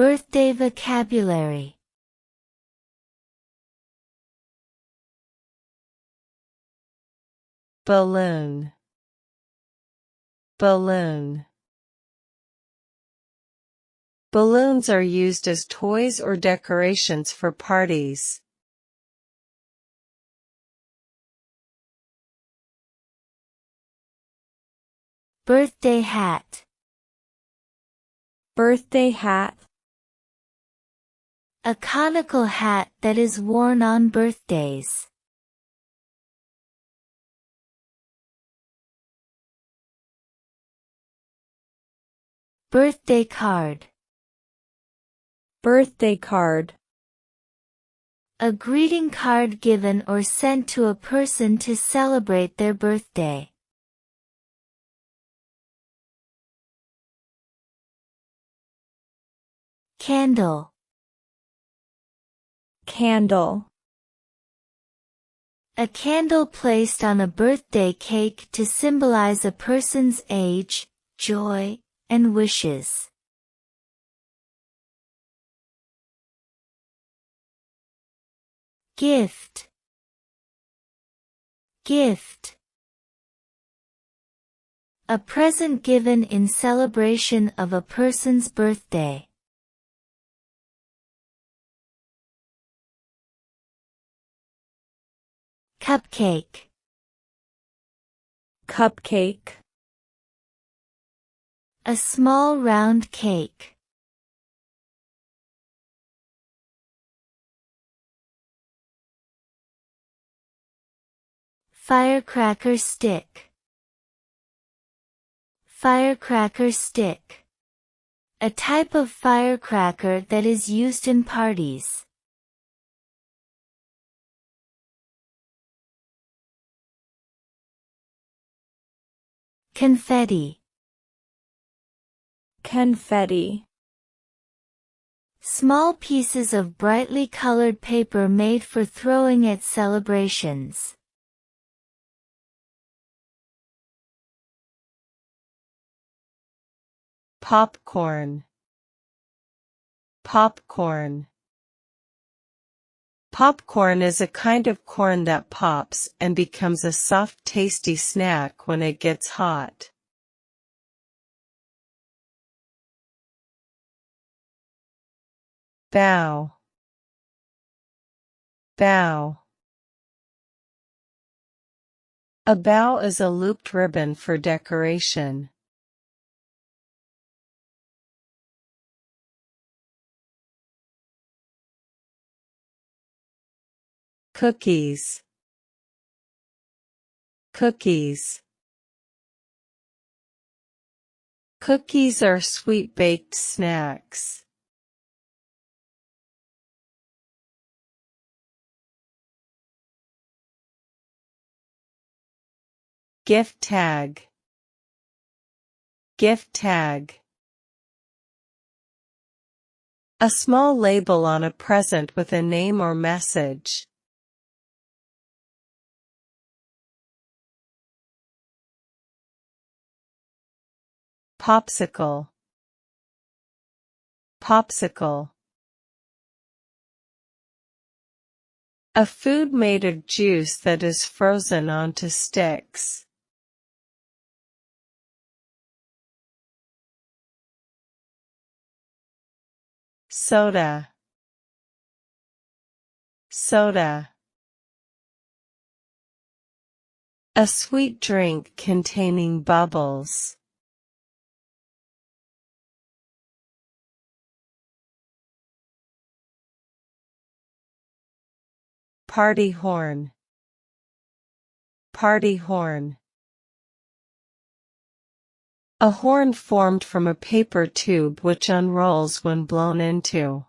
Birthday vocabulary. Balloon, balloon. Balloons are used as toys or decorations for parties. Birthday hat. Birthday hat. A conical hat that is worn on birthdays. Birthday card. Birthday card. A greeting card given or sent to a person to celebrate their birthday. Candle. Candle. A candle placed on a birthday cake to symbolize a person's age, joy, and wishes. Gift. Gift. A present given in celebration of a person's birthday. Cupcake. Cupcake. A small round cake. Firecracker stick. Firecracker stick. A type of firecracker that is used in parties. Confetti. Confetti. Small pieces of brightly colored paper made for throwing at celebrations. Popcorn, popcorn. Popcorn is a kind of corn that pops and becomes a soft, tasty snack when it gets hot. Bow, bow. A bow is a looped ribbon for decoration. Cookies, cookies. Cookies are sweet baked snacks. Gift tag, gift tag. A small label on a present with a name or message. Popsicle, popsicle. A food made of juice that is frozen onto sticks. Soda, soda. A sweet drink containing bubbles. Party horn, party horn. A horn formed from a paper tube which unrolls when blown into.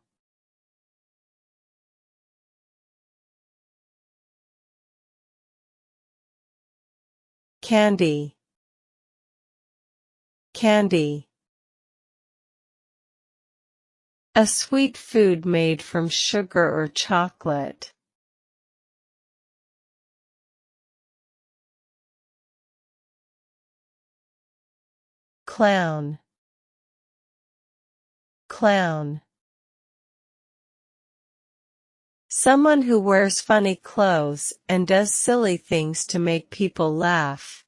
Candy, candy. A sweet food made from sugar or chocolate. Clown, clown. Someone who wears funny clothes and does silly things to make people laugh.